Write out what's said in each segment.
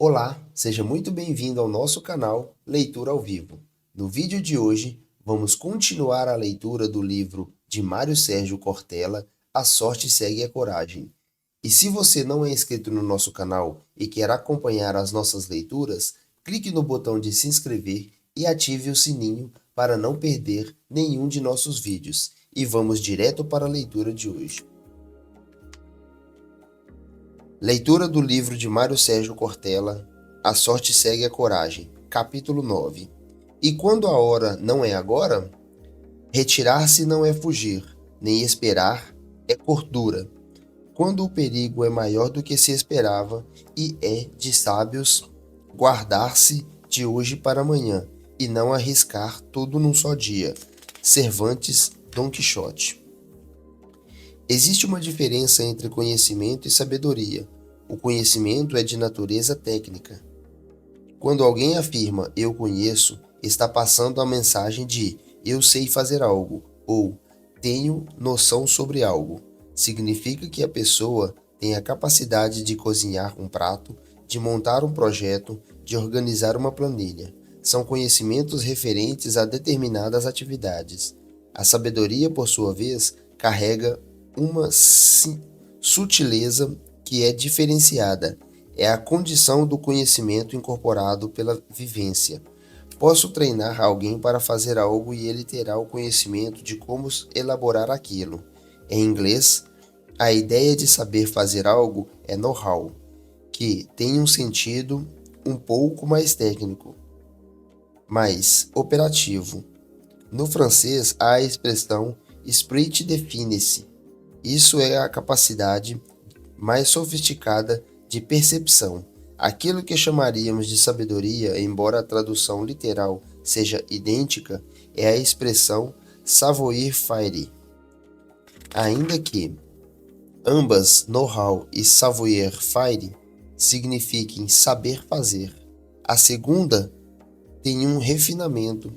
Olá, seja muito bem-vindo ao nosso canal Leitura ao Vivo. No vídeo de hoje, vamos continuar a leitura do livro de Mário Sérgio Cortella, A Sorte Segue a Coragem. E se você não é inscrito no nosso canal e quer acompanhar as nossas leituras, clique no botão de se inscrever e ative o sininho para não perder nenhum de nossos vídeos. E vamos direto para a leitura de hoje. Leitura do livro de Mário Sérgio Cortella, A Sorte Segue a Coragem, capítulo 9. E quando a hora não é agora? Retirar-se não é fugir, nem esperar é cordura. Quando o perigo é maior do que se esperava, e é de sábios guardar-se de hoje para amanhã, e não arriscar tudo num só dia. Cervantes, Dom Quixote. Existe uma diferença entre conhecimento e sabedoria. O conhecimento é de natureza técnica. Quando alguém afirma eu conheço, está passando a mensagem de eu sei fazer algo ou tenho noção sobre algo. Significa que a pessoa tem a capacidade de cozinhar um prato, de montar um projeto, de organizar uma planilha. São conhecimentos referentes a determinadas atividades. A sabedoria, por sua vez, carrega uma sutileza que é diferenciada. É a condição do conhecimento incorporado pela vivência. Posso treinar alguém para fazer algo e ele terá o conhecimento de como elaborar aquilo. Em inglês, a ideia de saber fazer algo é know-how, que tem um sentido um pouco mais técnico, mais operativo. No francês, há a expressão esprit de finesse. Isso é a capacidade mais sofisticada de percepção. Aquilo que chamaríamos de sabedoria, embora a tradução literal seja idêntica, é a expressão savoir-faire. Ainda que ambas, know-how e savoir-faire, signifiquem saber fazer, a segunda tem um refinamento,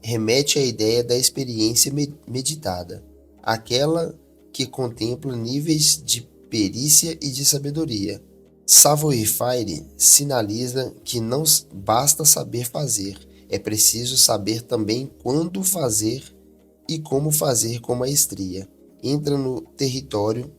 remete à ideia da experiência meditada, aquela que contempla níveis de perícia e de sabedoria. Savoir-faire sinaliza que não basta saber fazer, é preciso saber também quando fazer e como fazer com maestria. Entra no território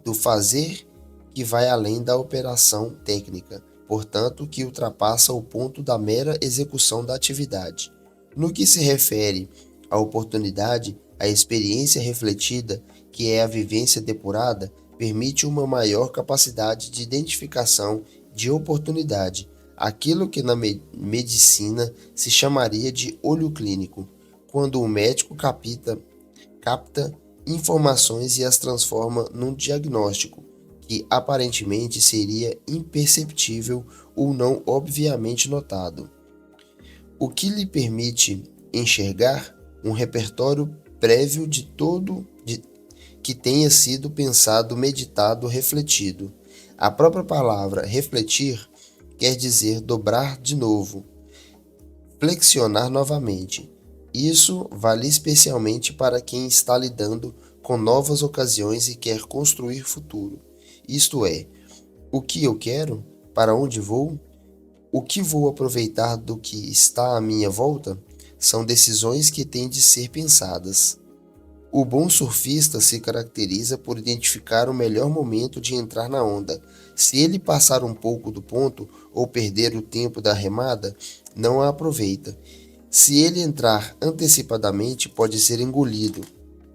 do fazer que vai além da operação técnica, portanto, que ultrapassa o ponto da mera execução da atividade. No que se refere à oportunidade, a experiência refletida, que é a vivência depurada, permite uma maior capacidade de identificação de oportunidade, aquilo que na medicina se chamaria de olho clínico, quando o médico capta informações e as transforma num diagnóstico, que aparentemente seria imperceptível ou não obviamente notado. O que lhe permite enxergar um repertório prévio de todo que tenha sido pensado, meditado, refletido. A própria palavra refletir quer dizer dobrar de novo, flexionar novamente. Isso vale especialmente para quem está lidando com novas ocasiões e quer construir futuro. Isto é, o que eu quero? Para onde vou? O que vou aproveitar do que está à minha volta? São decisões que têm de ser pensadas. O bom surfista se caracteriza por identificar o melhor momento de entrar na onda. Se ele passar um pouco do ponto ou perder o tempo da remada, não a aproveita. Se ele entrar antecipadamente, pode ser engolido.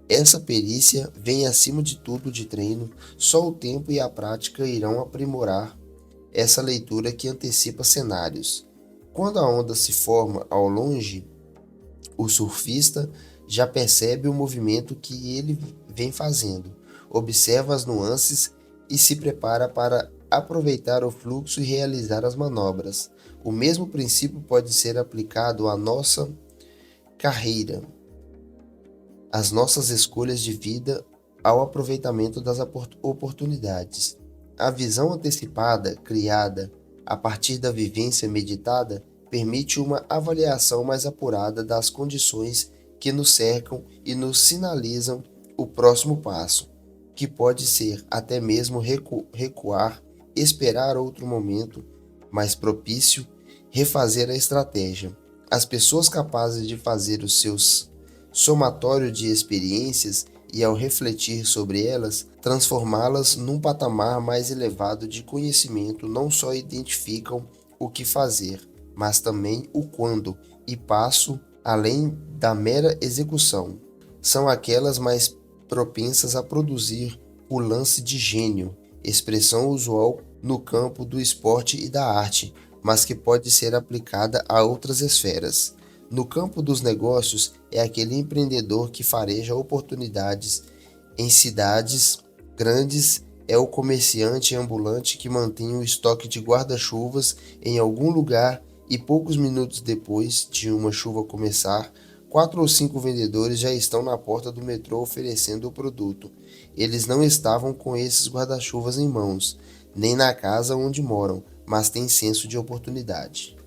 Essa perícia vem acima de tudo de treino, só o tempo e a prática irão aprimorar essa leitura que antecipa cenários. Quando a onda se forma ao longe, o surfista já percebe o movimento que ele vem fazendo, observa as nuances e se prepara para aproveitar o fluxo e realizar as manobras. O mesmo princípio pode ser aplicado à nossa carreira, às nossas escolhas de vida, ao aproveitamento das oportunidades. A visão antecipada, criada a partir da vivência meditada, permite uma avaliação mais apurada das condições que nos cercam e nos sinalizam o próximo passo, que pode ser até mesmo recuar, esperar outro momento, mais propício, refazer a estratégia. As pessoas capazes de fazer os seus somatório de experiências e, ao refletir sobre elas, transformá-las num patamar mais elevado de conhecimento, não só identificam o que fazer, mas também o quando, e passo além da mera execução. São aquelas mais propensas a produzir o lance de gênio, expressão usual no campo do esporte e da arte, mas que pode ser aplicada a outras esferas. No campo dos negócios, é aquele empreendedor que fareja oportunidades em cidades grandes, é o comerciante ambulante que mantém o estoque de guarda-chuvas em algum lugar e poucos minutos depois de uma chuva começar, 4 ou 5 vendedores já estão na porta do metrô oferecendo o produto. Eles não estavam com esses guarda-chuvas em mãos, nem na casa onde moram, mas têm senso de oportunidade.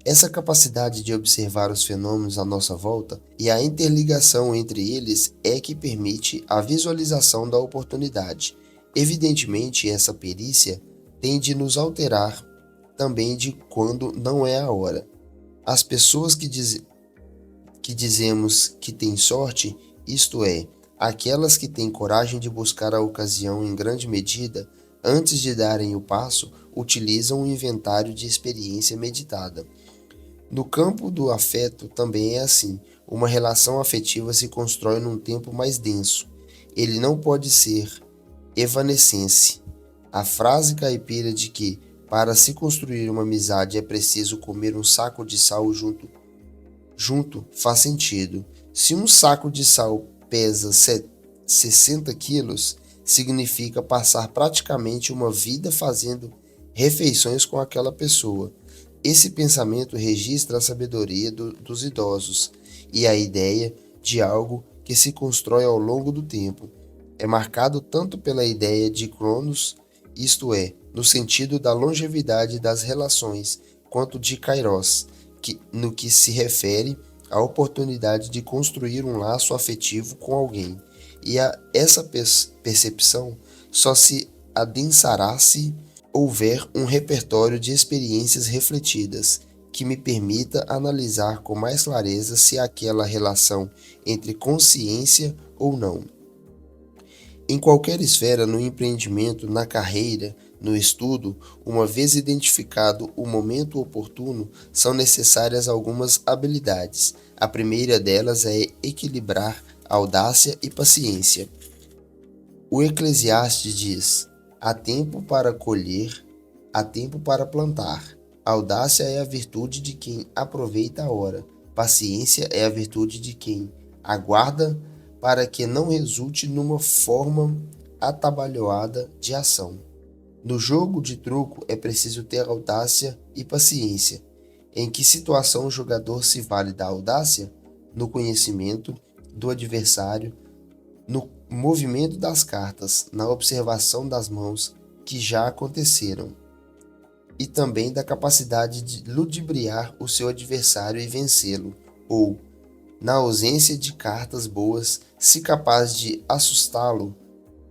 Essa capacidade de observar os fenômenos à nossa volta e a interligação entre eles é que permite a visualização da oportunidade. Evidentemente, essa perícia tem de nos alterar também de quando não é a hora. As pessoas que dizemos que têm sorte, isto é, aquelas que têm coragem de buscar a ocasião em grande medida, antes de darem o passo, utilizam um inventário de experiência meditada. No campo do afeto também é assim. Uma relação afetiva se constrói num tempo mais denso. Ele não pode ser evanescente. A frase caipira de que para se construir uma amizade é preciso comer um saco de sal junto faz sentido. Se um saco de sal pesa 60 quilos, significa passar praticamente uma vida fazendo refeições com aquela pessoa. Esse pensamento registra a sabedoria dos idosos e a ideia de algo que se constrói ao longo do tempo. É marcado tanto pela ideia de Cronos, isto é, no sentido da longevidade das relações, quanto de Kairos, no que se refere à oportunidade de construir um laço afetivo com alguém. E essa percepção só se adensará se houver um repertório de experiências refletidas que me permita analisar com mais clareza se aquela relação entre consciência ou não. Em qualquer esfera, no empreendimento, na carreira, no estudo, uma vez identificado o momento oportuno, são necessárias algumas habilidades. A primeira delas é equilibrar audácia e paciência. O Eclesiastes diz: há tempo para colher, há tempo para plantar. Audácia é a virtude de quem aproveita a hora. Paciência é a virtude de quem aguarda para que não resulte numa forma atabalhoada de ação. No jogo de truco é preciso ter audácia e paciência. Em que situação o jogador se vale da audácia? No conhecimento do adversário, no movimento das cartas, na observação das mãos que já aconteceram, e também da capacidade de ludibriar o seu adversário e vencê-lo, ou, na ausência de cartas boas, se capaz de assustá-lo,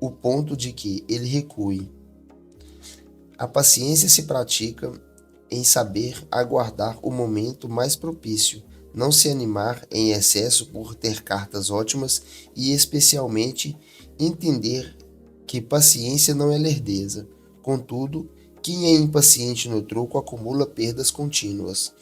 o ponto de que ele recue. A paciência se pratica em saber aguardar o momento mais propício, não se animar em excesso por ter cartas ótimas e, especialmente, entender que paciência não é lerdeza. Contudo, quem é impaciente no truco acumula perdas contínuas.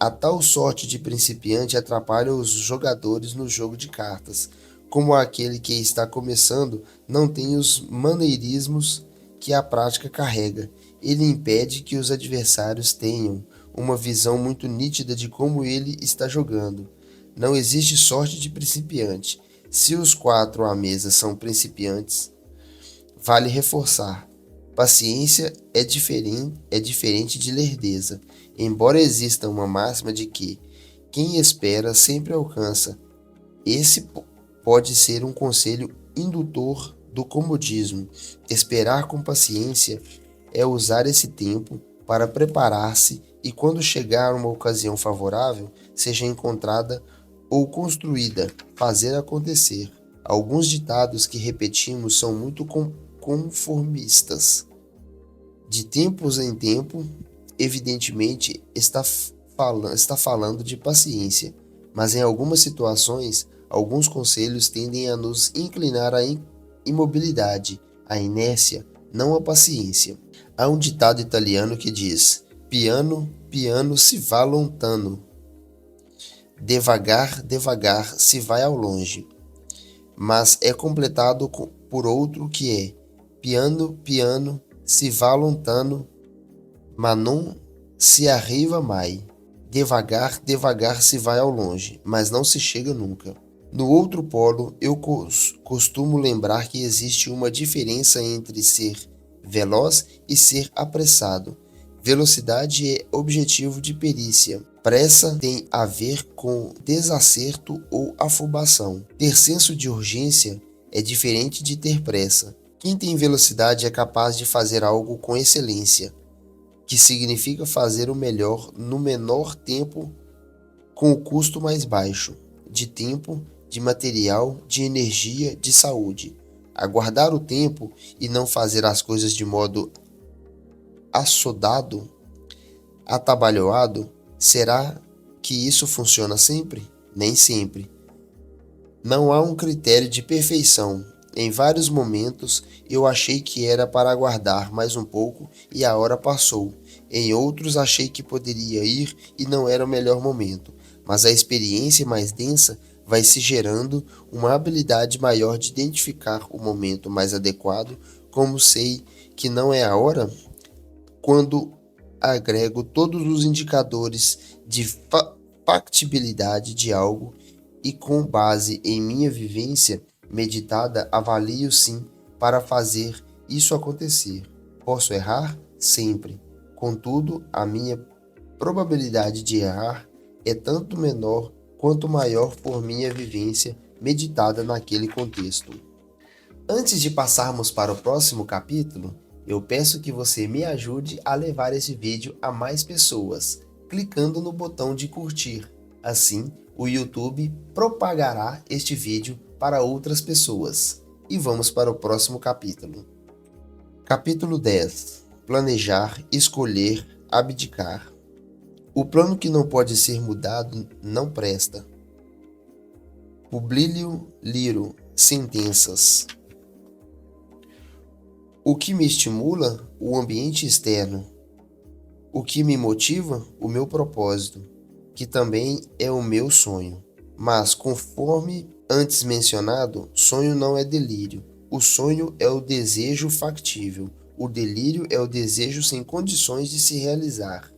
A tal sorte de principiante atrapalha os jogadores no jogo de cartas, como aquele que está começando não tem os maneirismos que a prática carrega. Ele impede que os adversários tenham uma visão muito nítida de como ele está jogando. Não existe sorte de principiante. Se os 4 à mesa são principiantes, vale reforçar. Paciência é diferente de lerdeza, embora exista uma máxima de que quem espera sempre alcança. Esse pode ser um conselho indutor do comodismo. Esperar com paciência é usar esse tempo para preparar-se e, quando chegar uma ocasião favorável, seja encontrada ou construída, fazer acontecer. Alguns ditados que repetimos são muito conformistas. De tempos em tempo, evidentemente está falando de paciência, mas em algumas situações, alguns conselhos tendem a nos inclinar à imobilidade, à inércia, não à paciência. Há um ditado italiano que diz: piano, piano si va lontano. Devagar, devagar se vai ao longe. Mas é completado por outro que é: piano, piano si va lontano, ma non se arriva mai. Devagar, devagar se vai ao longe, mas não se chega nunca. No outro polo, eu costumo lembrar que existe uma diferença entre ser veloz e ser apressado. Velocidade é objetivo de perícia. Pressa tem a ver com desacerto ou afobação. Ter senso de urgência é diferente de ter pressa. Quem tem velocidade é capaz de fazer algo com excelência, que significa fazer o melhor no menor tempo com o custo mais baixo, de tempo, de material, de energia, de saúde. Aguardar o tempo e não fazer as coisas de modo assodado, atabalhoado, será que isso funciona sempre? Nem sempre. Não há um critério de perfeição. Em vários momentos eu achei que era para aguardar mais um pouco e a hora passou. Em outros achei que poderia ir e não era o melhor momento. Mas a experiência mais densa vai se gerando uma habilidade maior de identificar o momento mais adequado. Como sei que não é a hora? Quando agrego todos os indicadores de factibilidade de algo e com base em minha vivência meditada, avalio sim para fazer isso acontecer. Posso errar? Sempre. Contudo, a minha probabilidade de errar é tanto menor quanto maior por minha vivência meditada naquele contexto. Antes de passarmos para o próximo capítulo, eu peço que você me ajude a levar esse vídeo a mais pessoas, clicando no botão de curtir. Assim, o YouTube propagará este vídeo para outras pessoas. E vamos para o próximo capítulo. Capítulo 10. Planejar, escolher, abdicar. O plano que não pode ser mudado não presta. Publio Liro, Sentenças. O que me estimula? O ambiente externo. O que me motiva? O meu propósito, que também é o meu sonho. Mas, conforme antes mencionado, sonho não é delírio. O sonho é o desejo factível. O delírio é o desejo sem condições de se realizar.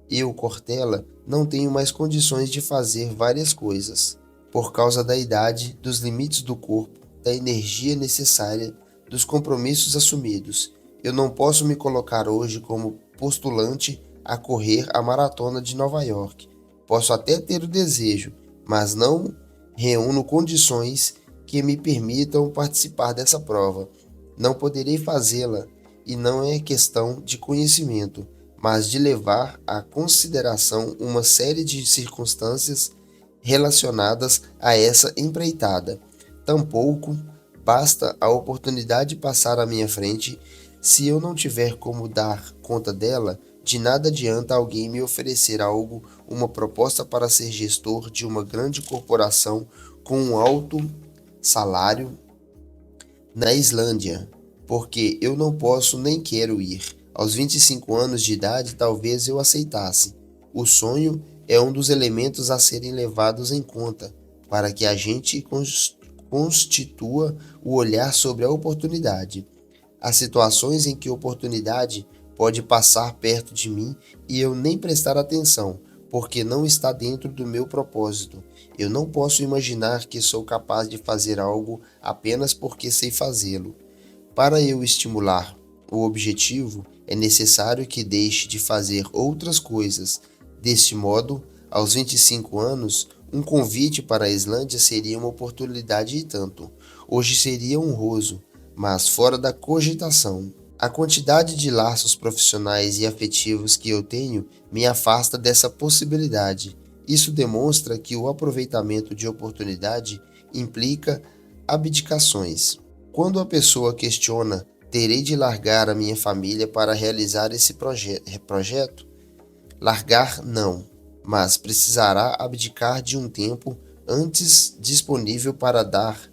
Eu, Cortella, não tenho mais condições de fazer várias coisas, por causa da idade, dos limites do corpo, da energia necessária, dos compromissos assumidos. Eu não posso me colocar hoje como postulante a correr a maratona de Nova York. Posso até ter o desejo, mas não reúno condições que me permitam participar dessa prova. Não poderei fazê-la, e não é questão de conhecimento, mas de levar à consideração uma série de circunstâncias relacionadas a essa empreitada. Tampouco basta a oportunidade passar à minha frente. Se eu não tiver como dar conta dela, de nada adianta alguém me oferecer algo, uma proposta para ser gestor de uma grande corporação com um alto salário na Islândia, porque eu não posso nem quero ir. Aos 25 anos de idade, talvez eu aceitasse. O sonho é um dos elementos a serem levados em conta para que a gente constitua o olhar sobre a oportunidade. Há situações em que a oportunidade pode passar perto de mim e eu nem prestar atenção, porque não está dentro do meu propósito. Eu não posso imaginar que sou capaz de fazer algo apenas porque sei fazê-lo. Para eu estimular o objetivo, é necessário que deixe de fazer outras coisas. Deste modo, aos 25 anos, um convite para a Islândia seria uma oportunidade e tanto. Hoje seria honroso, mas fora da cogitação. A quantidade de laços profissionais e afetivos que eu tenho me afasta dessa possibilidade. Isso demonstra que o aproveitamento de oportunidade implica abdicações. Quando a pessoa questiona terei de largar a minha família para realizar esse projeto? Largar não, mas precisará abdicar de um tempo antes disponível para dar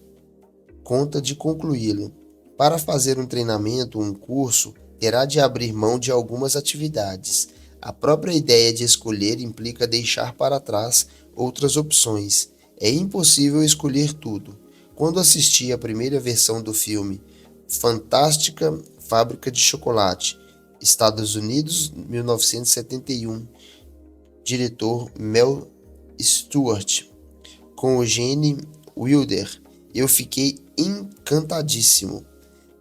conta de concluí-lo. Para fazer um treinamento, um curso, terá de abrir mão de algumas atividades. A própria ideia de escolher implica deixar para trás outras opções. É impossível escolher tudo. Quando assisti à primeira versão do filme Fantástica Fábrica de Chocolate, Estados Unidos, 1971, diretor Mel Stuart, com o Gene Wilder, eu fiquei encantadíssimo.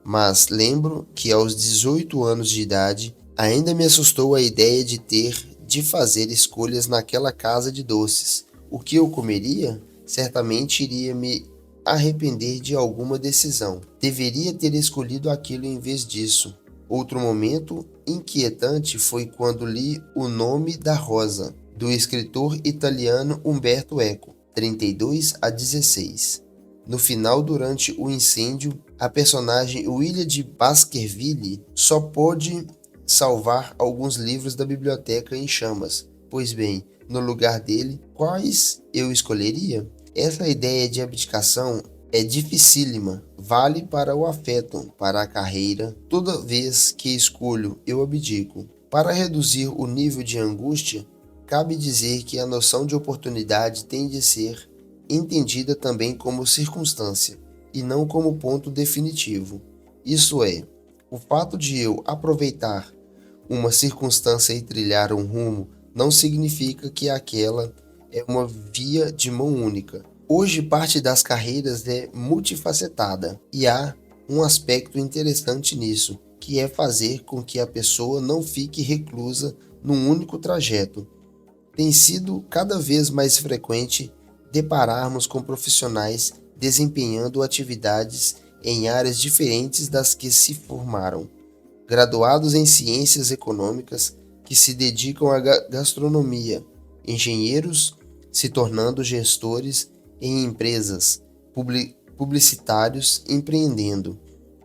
Mas lembro que aos 18 anos de idade ainda me assustou a ideia de ter de fazer escolhas naquela casa de doces. O que eu comeria? Certamente iria me arrepender de alguma decisão. Deveria ter escolhido aquilo em vez disso. Outro momento inquietante foi quando li O Nome da Rosa, do escritor italiano Umberto Eco, 32 a 16. No final, durante o incêndio, a personagem William de Baskerville só pôde salvar alguns livros da biblioteca em chamas. Pois bem, no lugar dele, quais eu escolheria? Essa ideia de abdicação é dificílima. Vale para o afeto, para a carreira. Toda vez que escolho, eu abdico. Para reduzir o nível de angústia, cabe dizer que a noção de oportunidade tem de ser entendida também como circunstância, e não como ponto definitivo. Isso é, o fato de eu aproveitar uma circunstância e trilhar um rumo não significa que aquela é uma via de mão única. Hoje, parte das carreiras é multifacetada, e há um aspecto interessante nisso, que é fazer com que a pessoa não fique reclusa num único trajeto. Tem sido cada vez mais frequente depararmos com profissionais desempenhando atividades em áreas diferentes das que se formaram. Graduados em ciências econômicas que se dedicam à gastronomia, engenheiros se tornando gestores em empresas, publicitários empreendendo.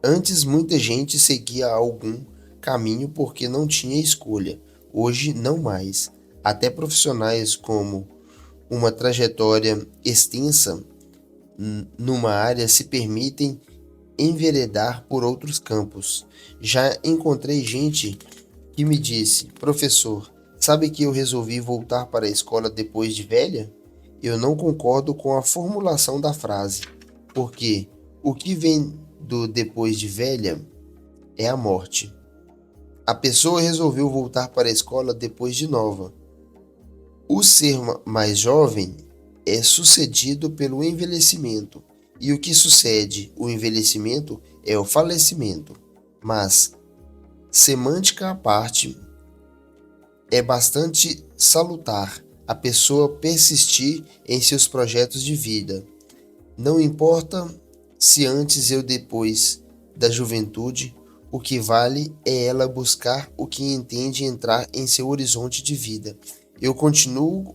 Antes muita gente seguia algum caminho porque não tinha escolha, hoje não mais. Até profissionais como uma trajetória extensa numa área se permitem enveredar por outros campos. Já encontrei gente que me disse: professor, sabe que eu resolvi voltar para a escola depois de velha? Eu não concordo com a formulação da frase, porque o que vem do depois de velha é a morte. A pessoa resolveu voltar para a escola depois de nova. O ser mais jovem é sucedido pelo envelhecimento, e o que sucede o envelhecimento é o falecimento. Mas, semântica à parte, é bastante salutar a pessoa persistir em seus projetos de vida. Não importa se antes ou depois da juventude, o que vale é ela buscar o que entende entrar em seu horizonte de vida. Eu continuo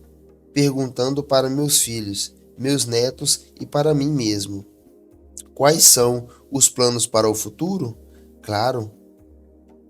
perguntando para meus filhos, meus netos e para mim mesmo: quais são os planos para o futuro? Claro,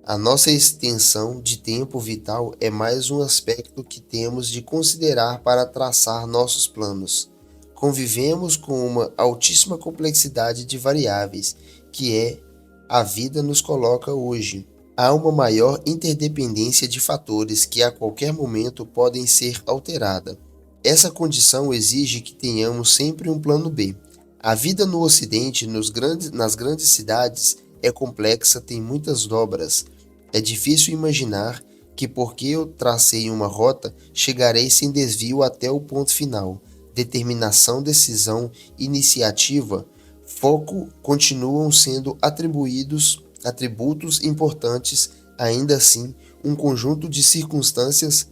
a nossa extensão de tempo vital é mais um aspecto que temos de considerar para traçar nossos planos. Convivemos com uma altíssima complexidade de variáveis, que é a vida nos coloca hoje. Há uma maior interdependência de fatores que a qualquer momento podem ser alterada. Essa condição exige que tenhamos sempre um plano B. A vida no Ocidente, nas grandes cidades, é complexa, tem muitas dobras. É difícil imaginar que porque eu tracei uma rota, chegarei sem desvio até o ponto final. Determinação, decisão, iniciativa, foco continuam sendo atributos importantes. Ainda assim, um conjunto de circunstâncias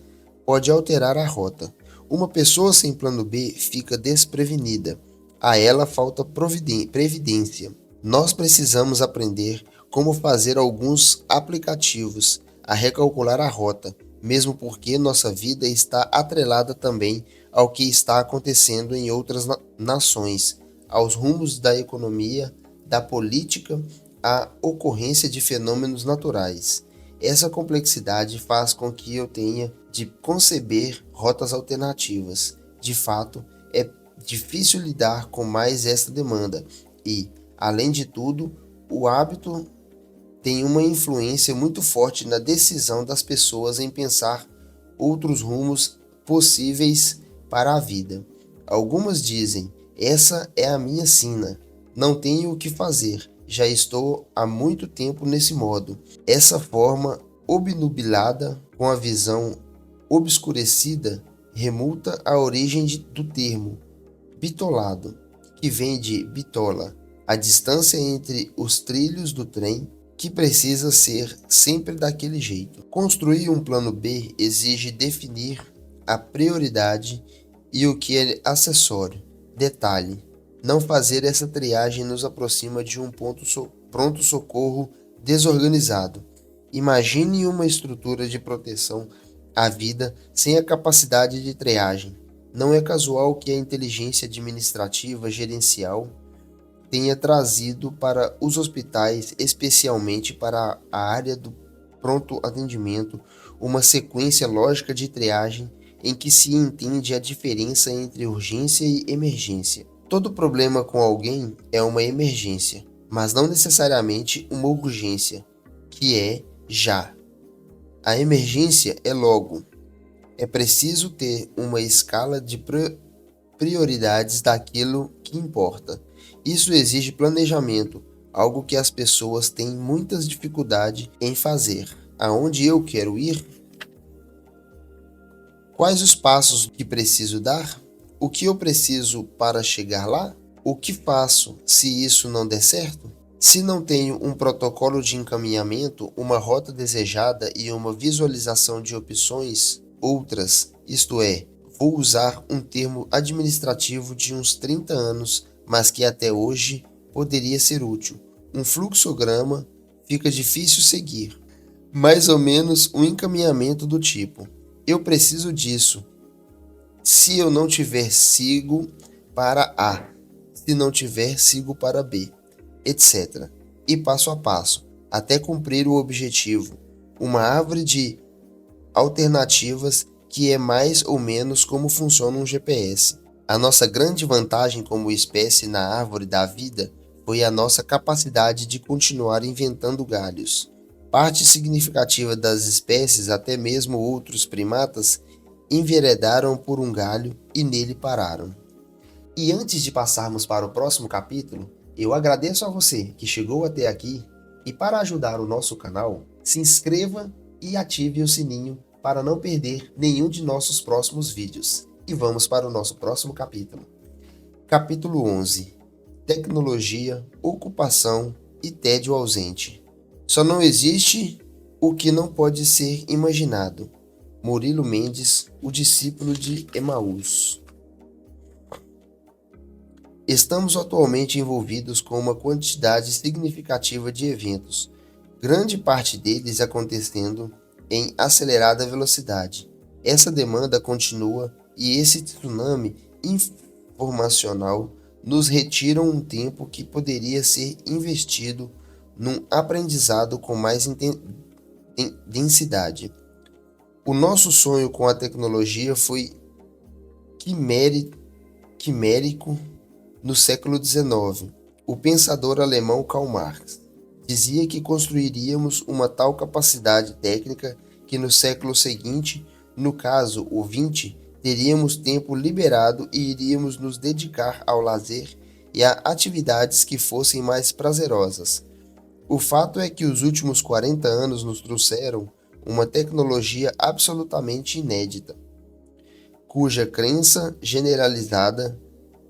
pode alterar a rota. Uma pessoa sem plano B fica desprevenida. A ela falta previdência. Nós precisamos aprender como fazer alguns aplicativos a recalcular a rota, mesmo porque nossa vida está atrelada também ao que está acontecendo em outras nações, aos rumos da economia, da política a ocorrência de fenômenos naturais. Essa complexidade faz com que eu tenha de conceber rotas alternativas. De fato, é difícil lidar com mais esta demanda e, além de tudo, o hábito tem uma influência muito forte na decisão das pessoas em pensar outros rumos possíveis para a vida. Algumas dizem: essa é a minha sina, não tenho o que fazer, já estou há muito tempo nesse modo. Essa forma obnubilada, com a visão obscurecida, remonta à origem do termo bitolado, que vem de bitola, a distância entre os trilhos do trem, que precisa ser sempre daquele jeito. Construir um plano B exige definir a prioridade e o que é acessório. Detalhe: não fazer essa triagem nos aproxima de um pronto-socorro desorganizado. Imagine uma estrutura de proteção à vida sem a capacidade de triagem. Não é casual que a inteligência administrativa gerencial tenha trazido para os hospitais, especialmente para a área do pronto atendimento, uma sequência lógica de triagem em que se entende a diferença entre urgência e emergência. Todo problema com alguém é uma emergência, mas não necessariamente uma urgência, que é já. A emergência é logo. É preciso ter uma escala de prioridades daquilo que importa. Isso exige planejamento, algo que as pessoas têm muitas dificuldades em fazer. Aonde eu quero ir? Quais os passos que preciso dar? O que eu preciso para chegar lá? O que faço se isso não der certo? Se não tenho um protocolo de encaminhamento, uma rota desejada e uma visualização de opções outras, isto é, vou usar um termo administrativo de uns 30 anos, mas que até hoje poderia ser útil. Um fluxograma fica difícil seguir. Mais ou menos um encaminhamento do tipo: eu preciso disso. Se eu não tiver, sigo para A. Se não tiver, sigo para B, etc. E passo a passo, até cumprir o objetivo. Uma árvore de alternativas que é mais ou menos como funciona um GPS. A nossa grande vantagem como espécie na árvore da vida foi a nossa capacidade de continuar inventando galhos. Parte significativa das espécies, até mesmo outros primatas, enveredaram por um galho e nele pararam. E antes de passarmos para o próximo capítulo, eu agradeço a você que chegou até aqui e, para ajudar o nosso canal, se inscreva e ative o sininho para não perder nenhum de nossos próximos vídeos. E vamos para o nosso próximo capítulo. Capítulo 11. Tecnologia, ocupação e tédio ausente. Só não existe o que não pode ser imaginado. Murilo Mendes, o discípulo de Emaús. Estamos atualmente envolvidos com uma quantidade significativa de eventos, grande parte deles acontecendo em acelerada velocidade. Essa demanda continua e esse tsunami informacional nos retira um tempo que poderia ser investido num aprendizado com mais densidade. O nosso sonho com a tecnologia foi quimérico no século XIX. O pensador alemão Karl Marx dizia que construiríamos uma tal capacidade técnica que no século seguinte, no caso o XX, teríamos tempo liberado e iríamos nos dedicar ao lazer e a atividades que fossem mais prazerosas. O fato é que os últimos 40 anos nos trouxeram uma tecnologia absolutamente inédita, cuja crença generalizada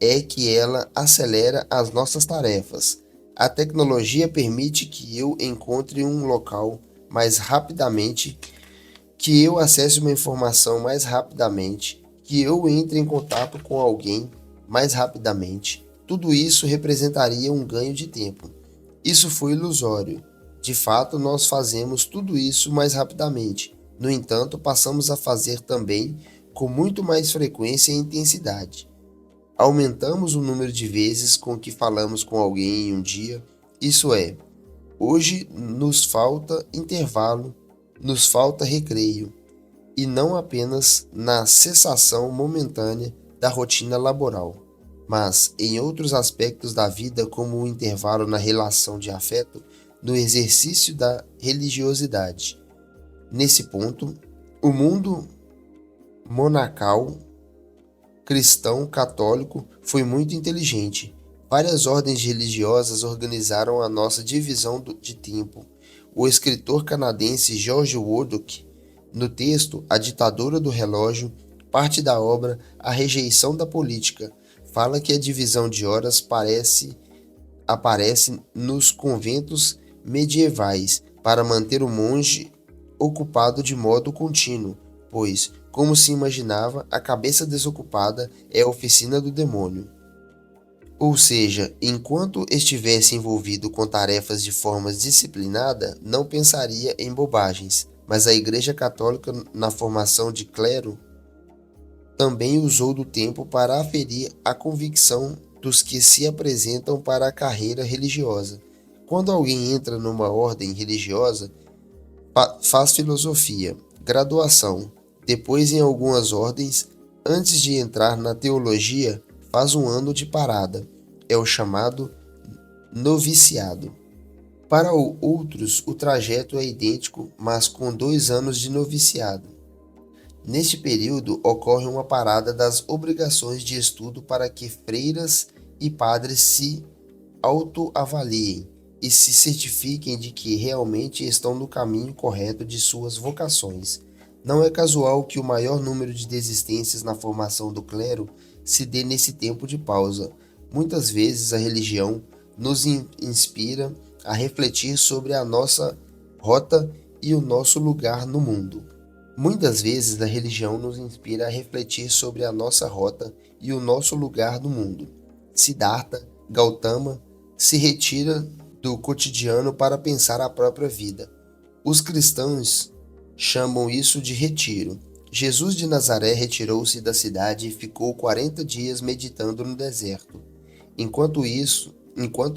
é que ela acelera as nossas tarefas. A tecnologia permite que eu encontre um local mais rapidamente, que eu acesse uma informação mais rapidamente, que eu entre em contato com alguém mais rapidamente. Tudo isso representaria um ganho de tempo. Isso foi ilusório. De fato, nós fazemos tudo isso mais rapidamente. No entanto, passamos a fazer também com muito mais frequência e intensidade. Aumentamos o número de vezes com que falamos com alguém em um dia, isso é, Hoje nos falta intervalo, nos falta recreio, e não apenas na cessação momentânea da rotina laboral, mas em outros aspectos da vida, como o intervalo na relação de afeto, no exercício da religiosidade. Nesse ponto, o mundo monacal cristão católico foi muito inteligente. Várias ordens religiosas organizaram a nossa divisão de tempo. O escritor canadense George Woodcock, no texto A Ditadura do Relógio, parte da obra A Rejeição da Política, fala que a divisão de horas aparece nos conventos medievais para manter o monge ocupado de modo contínuo, pois, como se imaginava, a cabeça desocupada é a oficina do demônio. Ou seja, enquanto estivesse envolvido com tarefas de forma disciplinada, não pensaria em bobagens, mas a Igreja Católica, na formação de clero, também usou do tempo para aferir a convicção dos que se apresentam para a carreira religiosa. Quando alguém entra numa ordem religiosa, faz filosofia, graduação, depois em algumas ordens, antes de entrar na teologia, faz um ano de parada. É o chamado noviciado. Para outros, o trajeto é idêntico, mas com 2 anos de noviciado. Neste período, ocorre uma parada das obrigações de estudo para que freiras e padres se autoavaliem e se certifiquem de que realmente estão no caminho correto de suas vocações. Não é casual que o maior número de desistências na formação do clero se dê nesse tempo de pausa. Muitas vezes a religião nos inspira a refletir sobre a nossa rota e o nosso lugar no mundo. Muitas vezes a religião nos inspira a refletir sobre a nossa rota e o nosso lugar no mundo. Siddhartha Gautama se retira do cotidiano para pensar a própria vida. Os cristãos chamam isso de retiro. Jesus de Nazaré retirou-se da cidade e ficou 40 dias meditando no deserto. Enquanto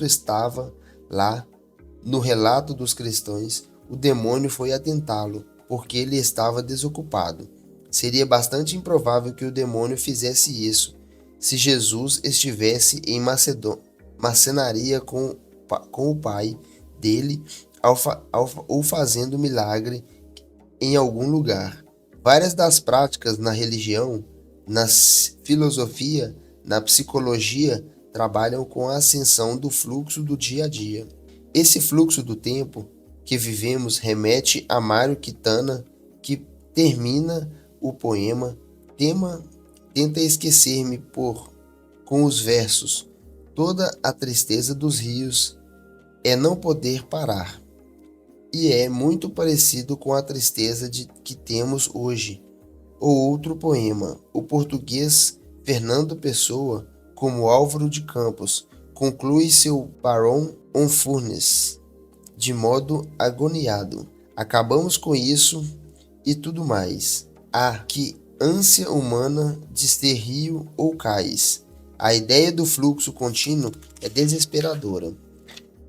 estava lá, no relato dos cristãos, o demônio foi atentá-lo, porque ele estava desocupado. Seria bastante improvável que o demônio fizesse isso se Jesus estivesse em macenaria com o pai dele ou fazendo milagre em algum lugar. Várias das práticas na religião, na filosofia, na psicologia, trabalham com a ascensão do fluxo do dia a dia. Esse fluxo do tempo que vivemos remete a Mário Quintana, que termina o poema Tenta esquecer-me com os versos: toda a tristeza dos rios é não poder parar. E é muito parecido com a tristeza que temos hoje. Ou outro poema, o português Fernando Pessoa, como Álvaro de Campos, conclui seu Barão on Furnace de modo agoniado. Acabamos com isso e tudo mais. Que ânsia humana de ser rio ou cais. A ideia do fluxo contínuo é desesperadora.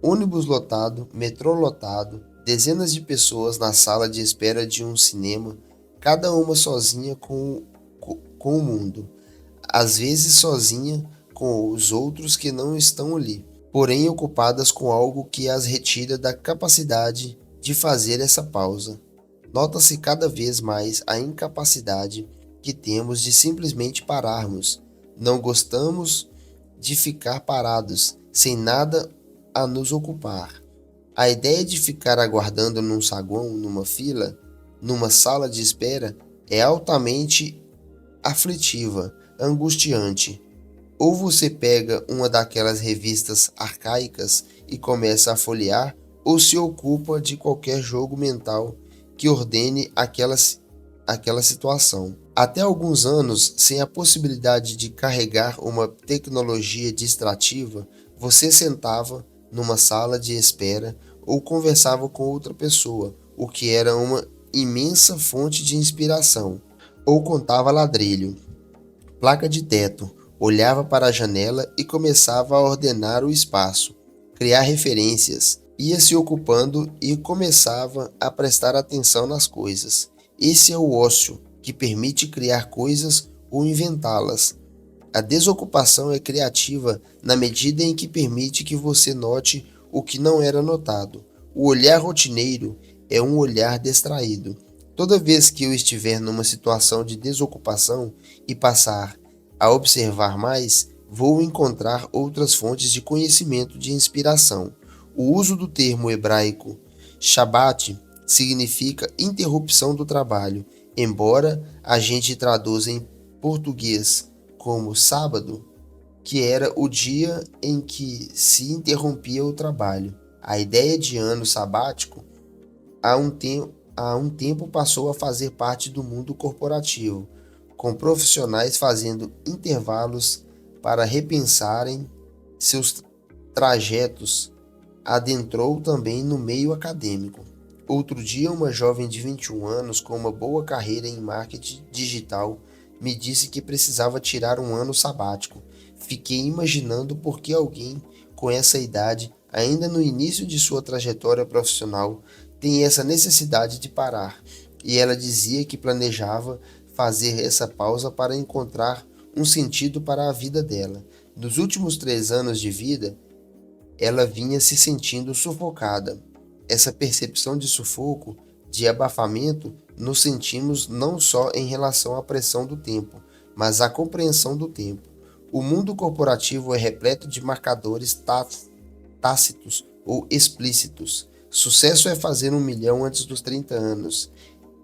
Ônibus lotado, metrô lotado, dezenas de pessoas na sala de espera de um cinema, cada uma sozinha com o mundo, às vezes sozinha com os outros que não estão ali, porém ocupadas com algo que as retira da capacidade de fazer essa pausa. Nota-se cada vez mais a incapacidade que temos de simplesmente pararmos. Não gostamos de ficar parados, sem nada a nos ocupar. A ideia de ficar aguardando num saguão, numa fila, numa sala de espera, é altamente aflitiva, angustiante. Ou você pega uma daquelas revistas arcaicas e começa a folhear, ou se ocupa de qualquer jogo mental que ordene aquela situação. Até alguns anos, sem a possibilidade de carregar uma tecnologia distrativa, você sentava numa sala de espera ou conversava com outra pessoa, o que era uma imensa fonte de inspiração, ou contava ladrilho, placa de teto, olhava para a janela e começava a ordenar o espaço, criar referências, ia se ocupando e começava a prestar atenção nas coisas. Esse é o ócio, que permite criar coisas ou inventá-las. A desocupação é criativa na medida em que permite que você note o que não era notado. O olhar rotineiro é um olhar distraído. Toda vez que eu estiver numa situação de desocupação e passar a observar mais, vou encontrar outras fontes de conhecimento de inspiração. O uso do termo hebraico Shabbat significa interrupção do trabalho, embora a gente traduza em português como sábado, que era o dia em que se interrompia o trabalho. A ideia de ano sabático há um tempo passou a fazer parte do mundo corporativo, com profissionais fazendo intervalos para repensarem seus trajetos. Adentrou também no meio acadêmico. Outro dia, uma jovem de 21 anos com uma boa carreira em marketing digital me disse que precisava tirar um ano sabático. Fiquei imaginando por que alguém com essa idade, ainda no início de sua trajetória profissional, tem essa necessidade de parar. E ela dizia que planejava fazer essa pausa para encontrar um sentido para a vida dela. Nos últimos 3 anos de vida, ela vinha se sentindo sufocada. Essa percepção de sufoco, de abafamento, nos sentimos não só em relação à pressão do tempo, mas à compreensão do tempo. O mundo corporativo é repleto de marcadores tácitos ou explícitos. Sucesso é fazer 1 milhão antes dos 30 anos.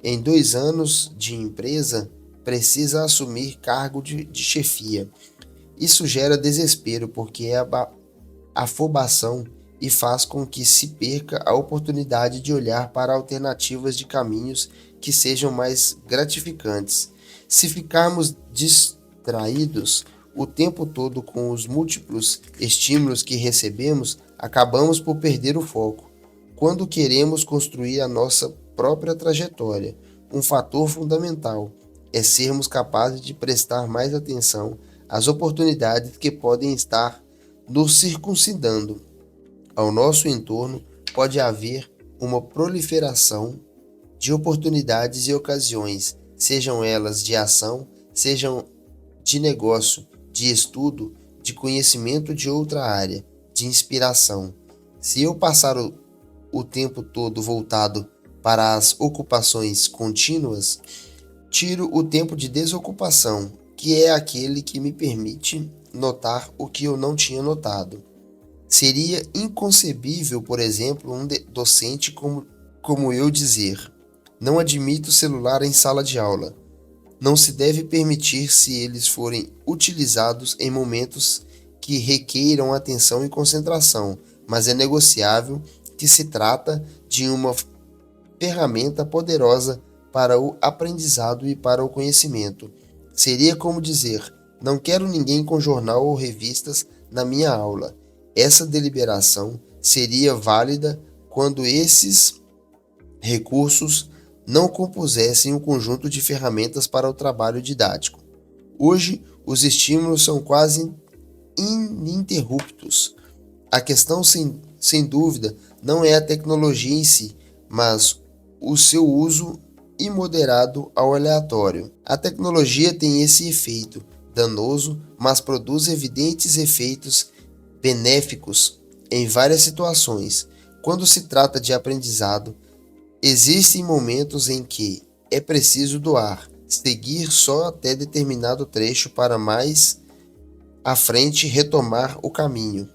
Em 2 anos de empresa, precisa assumir cargo de chefia. Isso gera desespero porque é afobação e faz com que se perca a oportunidade de olhar para alternativas de caminhos que sejam mais gratificantes. Se ficarmos distraídos o tempo todo com os múltiplos estímulos que recebemos, acabamos por perder o foco. Quando queremos construir a nossa própria trajetória, um fator fundamental é sermos capazes de prestar mais atenção às oportunidades que podem estar nos circuncidando. Ao nosso entorno pode haver uma proliferação de oportunidades e ocasiões, sejam elas de ação, sejam de negócio, de estudo, de conhecimento de outra área, de inspiração. Se eu passar o tempo todo voltado para as ocupações contínuas, tiro o tempo de desocupação, que é aquele que me permite notar o que eu não tinha notado. Seria inconcebível, por exemplo, um docente como eu dizer: não admito celular em sala de aula. Não se deve permitir se eles forem utilizados em momentos que requeiram atenção e concentração, mas é negociável que se trata de uma ferramenta poderosa para o aprendizado e para o conhecimento. Seria como dizer: não quero ninguém com jornal ou revistas na minha aula. Essa deliberação seria válida quando esses recursos não compusessem um conjunto de ferramentas para o trabalho didático. Hoje, os estímulos são quase ininterruptos. A questão, sem dúvida, não é a tecnologia em si, mas o seu uso imoderado ao aleatório. A tecnologia tem esse efeito danoso, mas produz evidentes efeitos benéficos em várias situações. Quando se trata de aprendizado, existem momentos em que é preciso doar, seguir só até determinado trecho para mais à frente retomar o caminho.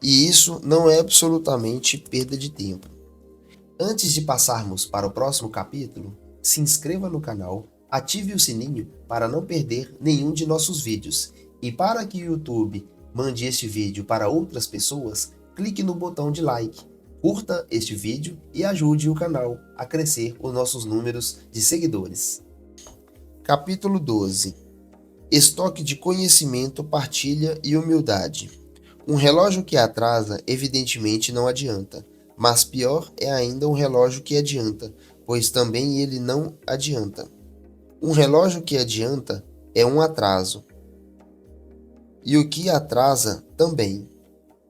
E isso não é absolutamente perda de tempo. Antes de passarmos para o próximo capítulo, se inscreva no canal, ative o sininho para não perder nenhum de nossos vídeos. E para que o YouTube mande este vídeo para outras pessoas, clique no botão de like, curta este vídeo e ajude o canal a crescer os nossos números de seguidores. Capítulo 12. Estoque de conhecimento, partilha e humildade. Um relógio que atrasa evidentemente não adianta, mas pior é ainda um relógio que adianta, pois também ele não adianta. Um relógio que adianta é um atraso, e o que atrasa também.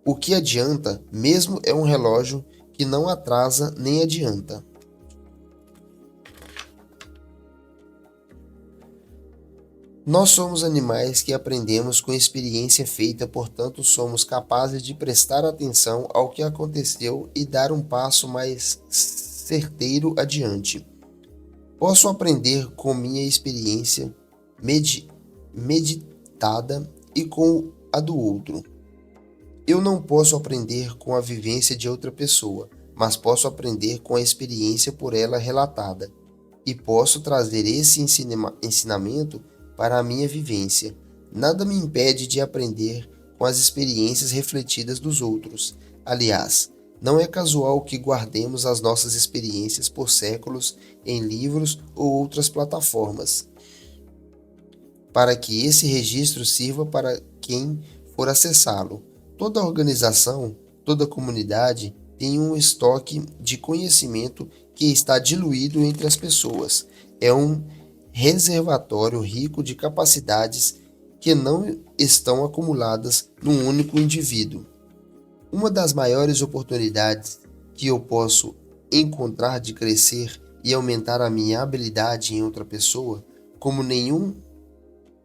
O que adianta mesmo é um relógio que não atrasa nem adianta. Nós somos animais que aprendemos com experiência feita, portanto, somos capazes de prestar atenção ao que aconteceu e dar um passo mais certeiro adiante. Posso aprender com minha experiência meditada e com a do outro. Eu não posso aprender com a vivência de outra pessoa, mas posso aprender com a experiência por ela relatada, e posso trazer esse ensinamento para a minha vivência. Nada me impede de aprender com as experiências refletidas dos outros. Aliás, não é casual que guardemos as nossas experiências por séculos em livros ou outras plataformas, para que esse registro sirva para quem for acessá-lo. Toda organização, toda comunidade tem um estoque de conhecimento que está diluído entre as pessoas. É um reservatório rico de capacidades que não estão acumuladas num único indivíduo. Uma das maiores oportunidades que eu posso encontrar de crescer e aumentar a minha habilidade em outra pessoa, como nenhum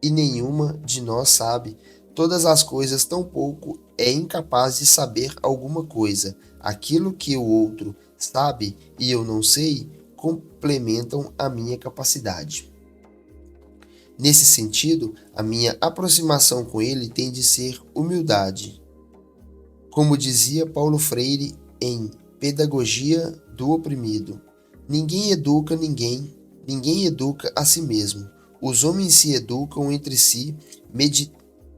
e nenhuma de nós sabe todas as coisas, tampouco é incapaz de saber alguma coisa. Aquilo que o outro sabe e eu não sei complementam a minha capacidade. Nesse sentido, a minha aproximação com ele tem de ser humildade. Como dizia Paulo Freire em Pedagogia do Oprimido, ninguém educa ninguém, ninguém educa a si mesmo. Os homens se educam entre si,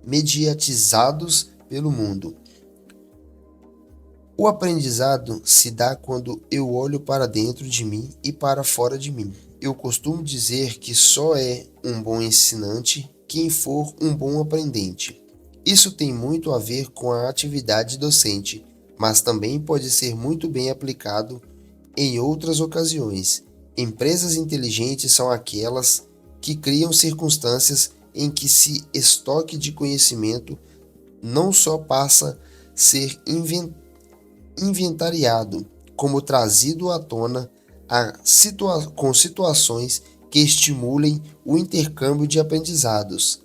mediatizados pelo mundo. O aprendizado se dá quando eu olho para dentro de mim e para fora de mim. Eu costumo dizer que só é um bom ensinante quem for um bom aprendente. Isso tem muito a ver com a atividade docente, mas também pode ser muito bem aplicado em outras ocasiões. Empresas inteligentes são aquelas que criam circunstâncias em que esse estoque de conhecimento não só passa a ser inventariado, como trazido à tona com situações que estimulem o intercâmbio de aprendizados.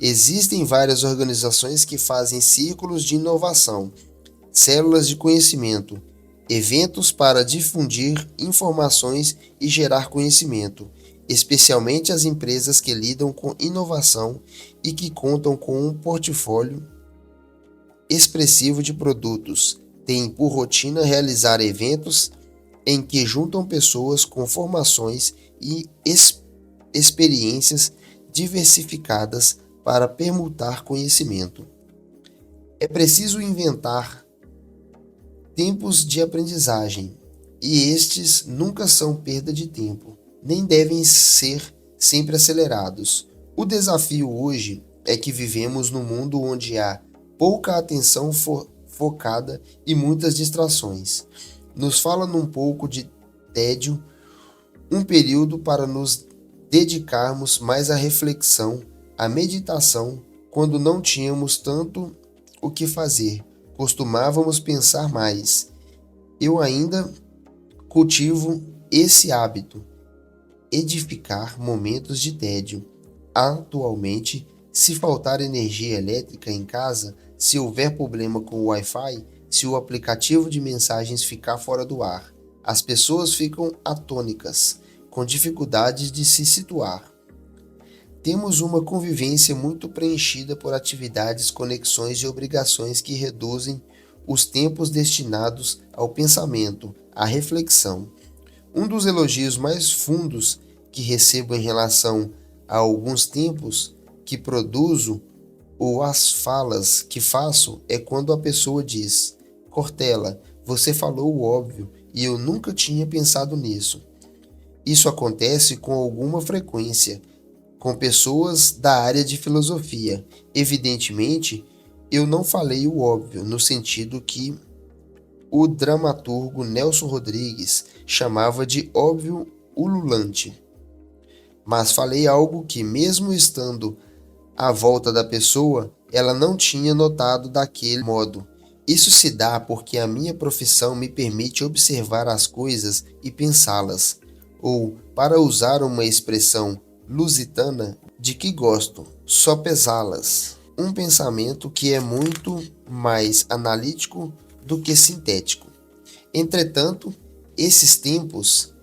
Existem várias organizações que fazem círculos de inovação, células de conhecimento, eventos para difundir informações e gerar conhecimento, especialmente as empresas que lidam com inovação e que contam com um portfólio expressivo de produtos. Têm por rotina realizar eventos em que juntam pessoas com formações e experiências diversificadas para permutar conhecimento. É preciso inventar tempos de aprendizagem, e estes nunca são perda de tempo, nem devem ser sempre acelerados. O desafio hoje é que vivemos num mundo onde há pouca atenção focada e muitas distrações. Nos fala num pouco de tédio, um período para nos dedicarmos mais à reflexão, à meditação, quando não tínhamos tanto o que fazer, costumávamos pensar mais. Eu ainda cultivo esse hábito, edificar momentos de tédio. Atualmente, se faltar energia elétrica em casa, se houver problema com o Wi-Fi, se o aplicativo de mensagens ficar fora do ar, as pessoas ficam atônicas, com dificuldades de se situar. Temos uma convivência muito preenchida por atividades, conexões e obrigações que reduzem os tempos destinados ao pensamento, à reflexão. Um dos elogios mais fundos que recebo em relação a alguns tempos que produzo ou as falas que faço é quando a pessoa diz: Cortella, você falou o óbvio e eu nunca tinha pensado nisso. Isso acontece com alguma frequência com pessoas da área de filosofia. Evidentemente, eu não falei o óbvio no sentido que o dramaturgo Nelson Rodrigues chamava de óbvio ululante, mas falei algo que, mesmo estando à volta da pessoa, ela não tinha notado daquele modo. Isso se dá porque a minha profissão me permite observar as coisas e pensá-las, ou, para usar uma expressão lusitana, de que gosto, só pesá-las. Um pensamento que é muito mais analítico do que sintético. Entretanto, esses tempos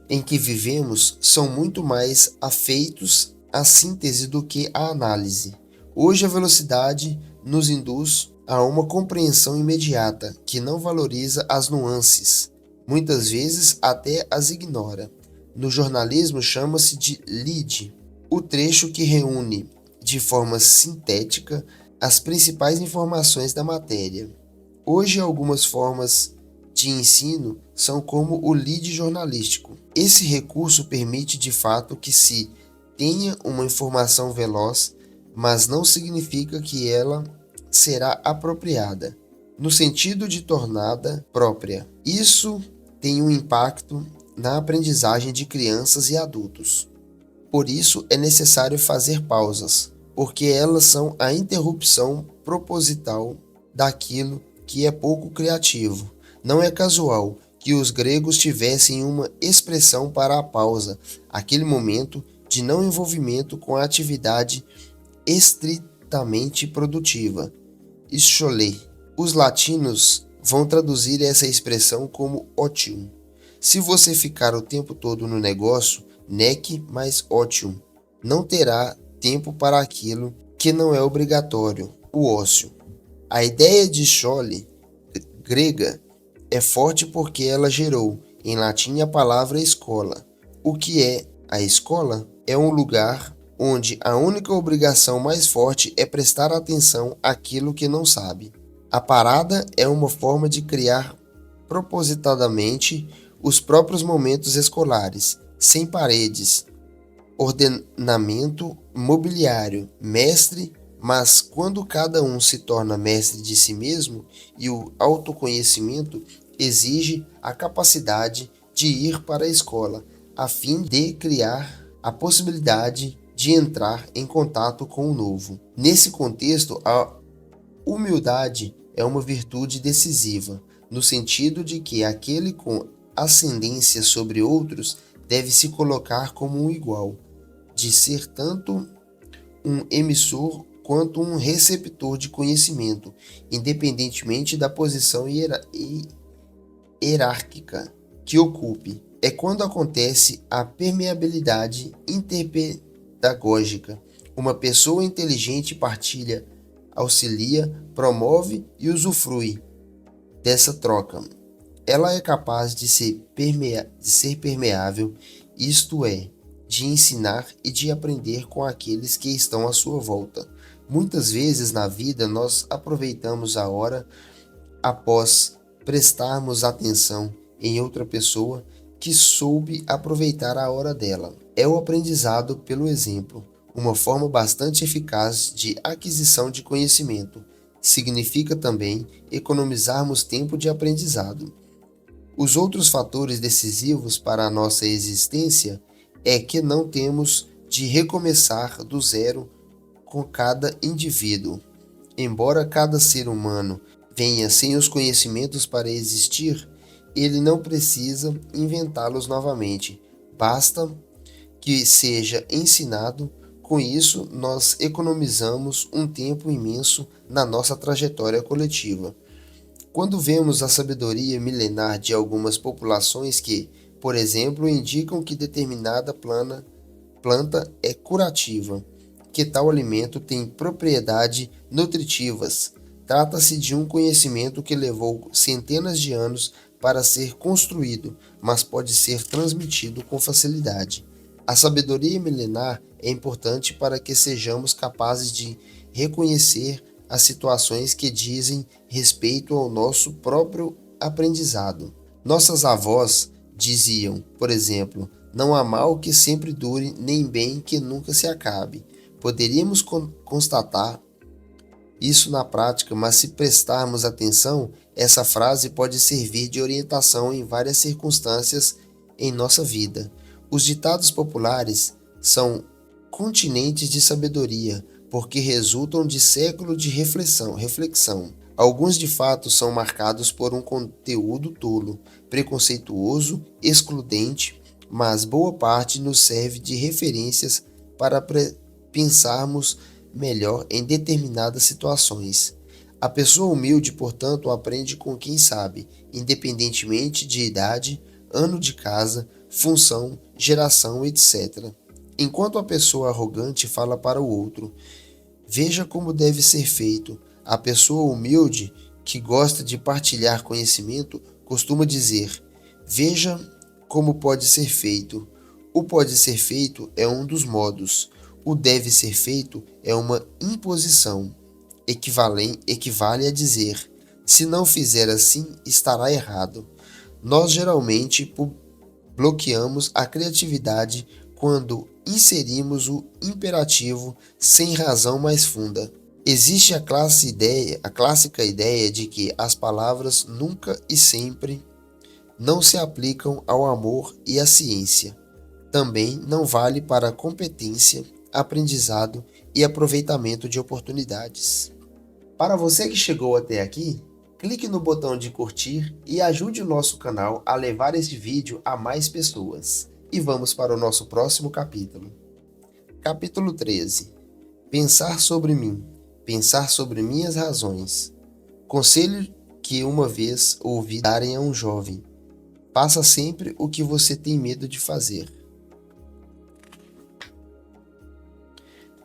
em que vivemos são muito mais afeitos à síntese do que à análise. Hoje a velocidade nos induz a uma compreensão imediata que não valoriza as nuances, muitas vezes até as ignora. No jornalismo chama-se de lead, o trecho que reúne de forma sintética as principais informações da matéria. Hoje algumas formas de ensino são como o lead jornalístico. Esse recurso permite de fato que se tenha uma informação veloz, mas não significa que ela será apropriada, no sentido de tornada própria. Isso tem um impacto na aprendizagem de crianças e adultos. Por isso é necessário fazer pausas, porque elas são a interrupção proposital daquilo que é pouco criativo. Não é casual que os gregos tivessem uma expressão para a pausa, aquele momento de não envolvimento com a atividade estritamente produtiva. Scholé. Os latinos vão traduzir essa expressão como otium. Se você ficar o tempo todo no negócio, nec mais otium, não terá tempo para aquilo que não é obrigatório, o ócio. A ideia de Scholé, grega, é forte porque ela gerou, em latim, a palavra escola. O que é a escola? É um lugar onde a única obrigação mais forte é prestar atenção àquilo que não sabe. A parada é uma forma de criar propositadamente os próprios momentos escolares, sem paredes, ordenamento mobiliário, mestre, mas quando cada um se torna mestre de si mesmo e o autoconhecimento exige a capacidade de ir para a escola, a fim de criar a possibilidade de entrar em contato com o novo. Nesse contexto, a humildade é uma virtude decisiva, no sentido de que aquele com ascendência sobre outros deve se colocar como um igual, de ser tanto um emissor quanto um receptor de conhecimento, independentemente da posição hierárquica que ocupe. É quando acontece a permeabilidade interpedagógica. Uma pessoa inteligente partilha, auxilia, promove e usufrui dessa troca. Ela é capaz de ser permeável, isto é, de ensinar e de aprender com aqueles que estão à sua volta. Muitas vezes na vida nós aproveitamos a hora após prestarmos atenção em outra pessoa que soube aproveitar a hora dela. É o aprendizado pelo exemplo, uma forma bastante eficaz de aquisição de conhecimento. Significa também economizarmos tempo de aprendizado. Os outros fatores decisivos para a nossa existência é que não temos de recomeçar do zero com cada indivíduo. Embora cada ser humano venha sem os conhecimentos para existir, ele não precisa inventá-los novamente. Basta que seja ensinado. Com isso, nós economizamos um tempo imenso na nossa trajetória coletiva. Quando vemos a sabedoria milenar de algumas populações que, por exemplo, indicam que determinada planta é curativa, que tal alimento tem propriedades nutritivas, trata-se de um conhecimento que levou centenas de anos para ser construído, mas pode ser transmitido com facilidade. A sabedoria milenar é importante para que sejamos capazes de reconhecer as situações que dizem respeito ao nosso próprio aprendizado. Nossas avós diziam, por exemplo, não há mal que sempre dure, nem bem que nunca se acabe. Poderíamos constatar isso na prática, mas se prestarmos atenção, essa frase pode servir de orientação em várias circunstâncias em nossa vida. Os ditados populares são continentes de sabedoria, porque resultam de séculos de reflexão. Alguns de fato são marcados por um conteúdo tolo, preconceituoso, excludente, mas boa parte nos serve de referências para pensarmos melhor em determinadas situações. A pessoa humilde, portanto, aprende com quem sabe, independentemente de idade, ano de casa, função, geração, etc. Enquanto a pessoa arrogante fala para o outro: veja como deve ser feito. A pessoa humilde, que gosta de partilhar conhecimento, costuma dizer: veja como pode ser feito. O pode ser feito é um dos modos. O deve ser feito é uma imposição. Equivale a dizer: se não fizer assim, estará errado. Nós geralmente bloqueamos a criatividade quando inserimos o imperativo sem razão mais funda. Existe a clássica ideia de que as palavras nunca e sempre não se aplicam ao amor e à ciência. Também não vale para a competência, aprendizado e aproveitamento de oportunidades. Para você que chegou até aqui, clique no botão de curtir e ajude o nosso canal a levar este vídeo a mais pessoas. E vamos para o nosso próximo capítulo. Capítulo 13. Pensar sobre mim. Pensar sobre minhas razões. Conselho que uma vez ouvi darem a um jovem: faça sempre o que você tem medo de fazer.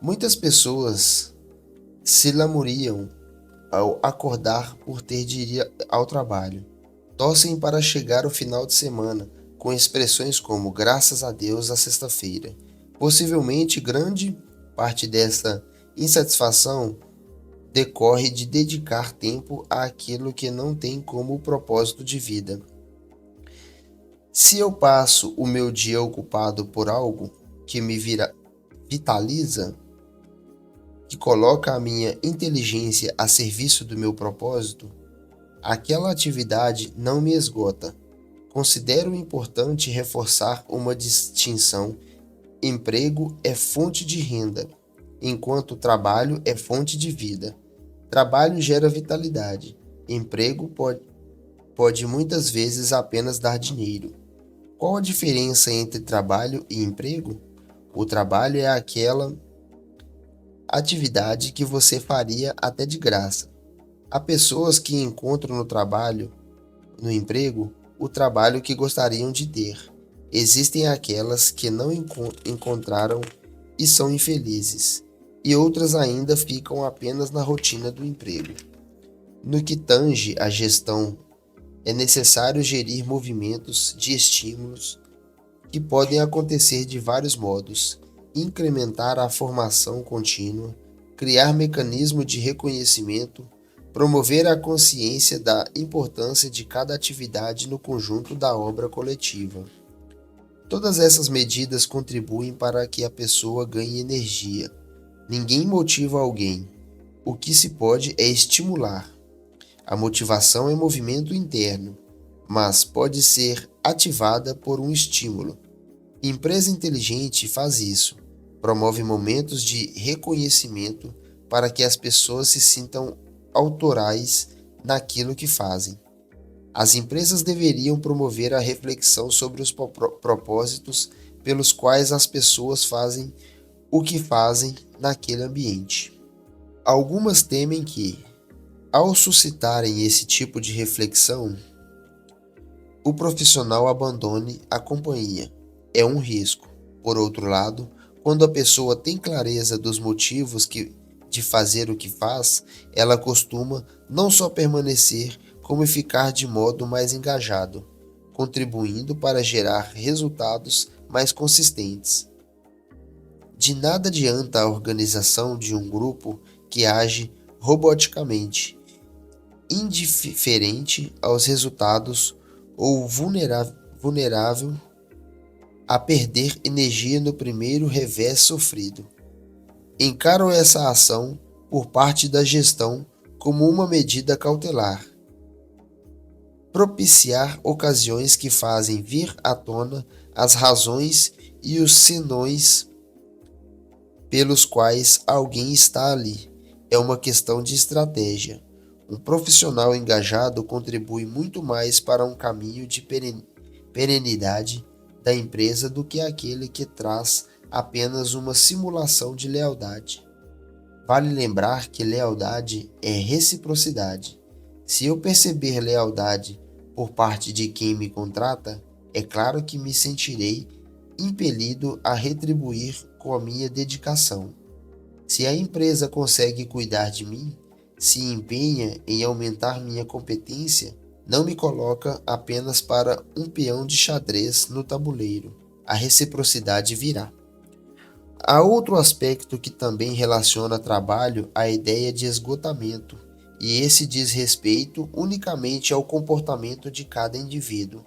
Muitas pessoas se lamuriam ao acordar por ter de ir ao trabalho. Torcem para chegar o final de semana, com expressões como graças a Deus a sexta-feira. Possivelmente grande parte dessa insatisfação decorre de dedicar tempo àquilo que não tem como propósito de vida. Se eu passo o meu dia ocupado por algo que me vitaliza, que coloca a minha inteligência a serviço do meu propósito, aquela atividade não me esgota. Considero importante reforçar uma distinção: emprego é fonte de renda, enquanto trabalho é fonte de vida. Trabalho gera vitalidade. Emprego pode muitas vezes apenas dar dinheiro. Qual a diferença entre trabalho e emprego? O trabalho é aquela atividade que você faria até de graça. Há pessoas que encontram no emprego, o trabalho que gostariam de ter. Existem aquelas que não encontraram e são infelizes, e outras ainda ficam apenas na rotina do emprego. No que tange à gestão, é necessário gerir movimentos de estímulos que podem acontecer de vários modos: incrementar a formação contínua, criar mecanismo de reconhecimento, promover a consciência da importância de cada atividade no conjunto da obra coletiva. Todas essas medidas contribuem para que a pessoa ganhe energia. Ninguém motiva alguém. O que se pode é estimular. A motivação é movimento interno, mas pode ser ativada por um estímulo. Empresa inteligente faz isso. Promove momentos de reconhecimento para que as pessoas se sintam autorais naquilo que fazem. As empresas deveriam promover a reflexão sobre os propósitos pelos quais as pessoas fazem o que fazem naquele ambiente. Algumas temem que, ao suscitarem esse tipo de reflexão, o profissional abandone a companhia. É um risco. Por outro lado, quando a pessoa tem clareza dos motivos de fazer o que faz, ela costuma não só permanecer, como ficar de modo mais engajado, contribuindo para gerar resultados mais consistentes. De nada adianta a organização de um grupo que age roboticamente, indiferente aos resultados ou vulnerável a perder energia no primeiro revés sofrido. Encaro essa ação por parte da gestão como uma medida cautelar. Propiciar ocasiões que fazem vir à tona as razões e os senões pelos quais alguém está ali é uma questão de estratégia. Um profissional engajado contribui muito mais para um caminho de perenidade da empresa do que aquele que traz apenas uma simulação de lealdade. Vale lembrar que lealdade é reciprocidade. Se eu perceber lealdade por parte de quem me contrata, é claro que me sentirei impelido a retribuir com a minha dedicação. Se a empresa consegue cuidar de mim, se empenha em aumentar minha competência, não me coloca apenas para um peão de xadrez no tabuleiro. A reciprocidade virá. Há outro aspecto que também relaciona trabalho à ideia de esgotamento, e esse diz respeito unicamente ao comportamento de cada indivíduo.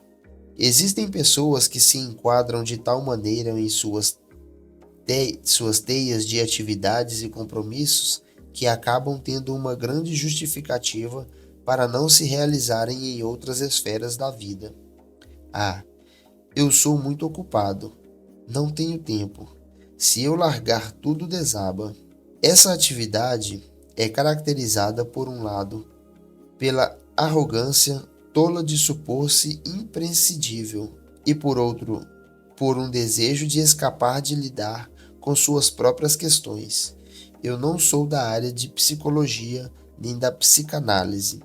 Existem pessoas que se enquadram de tal maneira em suas teias de atividades e compromissos que acabam tendo uma grande justificativa para não se realizarem em outras esferas da vida. Ah, eu sou muito ocupado. Não tenho tempo. Se eu largar, tudo desaba. Essa atividade é caracterizada, por um lado, pela arrogância tola de supor-se imprescindível e, por outro, por um desejo de escapar de lidar com suas próprias questões. Eu não sou da área de psicologia nem da psicanálise,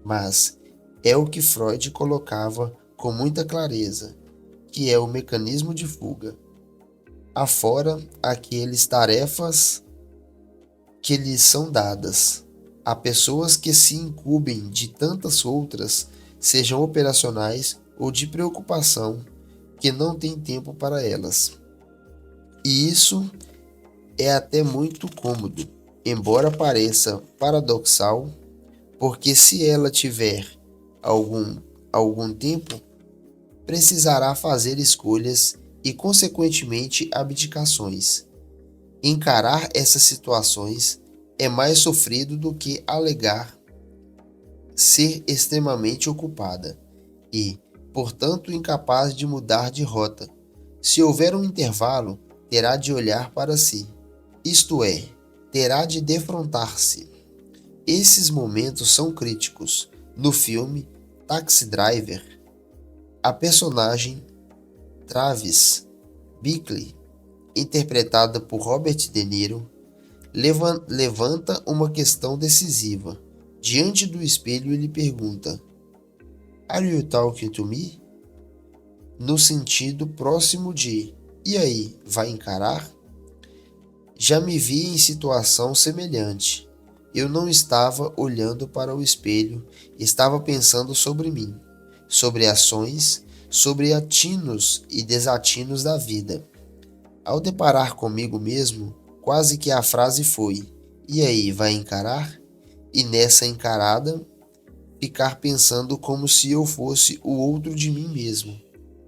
mas é o que Freud colocava com muita clareza, que é o mecanismo de fuga. Afora aqueles tarefas que lhes são dadas. Há pessoas que se incumbem de tantas outras, sejam operacionais ou de preocupação, que não têm tempo para elas. E isso é até muito cômodo, embora pareça paradoxal, porque se ela tiver algum tempo, precisará fazer escolhas e, consequentemente, abdicações. Encarar essas situações é mais sofrido do que alegar ser extremamente ocupada e, portanto, incapaz de mudar de rota. Se houver um intervalo, terá de olhar para si, isto é, terá de defrontar-se. Esses momentos são críticos. No filme Taxi Driver, a personagem Travis Bickle, interpretada por Robert De Niro, levanta uma questão decisiva. Diante do espelho, ele pergunta: "Are you talking to me?" No sentido próximo de: "E aí, vai encarar?" Já me vi em situação semelhante. Eu não estava olhando para o espelho, estava pensando sobre mim, sobre ações, sobre atinos e desatinos da vida. Ao deparar comigo mesmo, quase que a frase foi: "E aí, vai encarar?" E nessa encarada, ficar pensando como se eu fosse o outro de mim mesmo.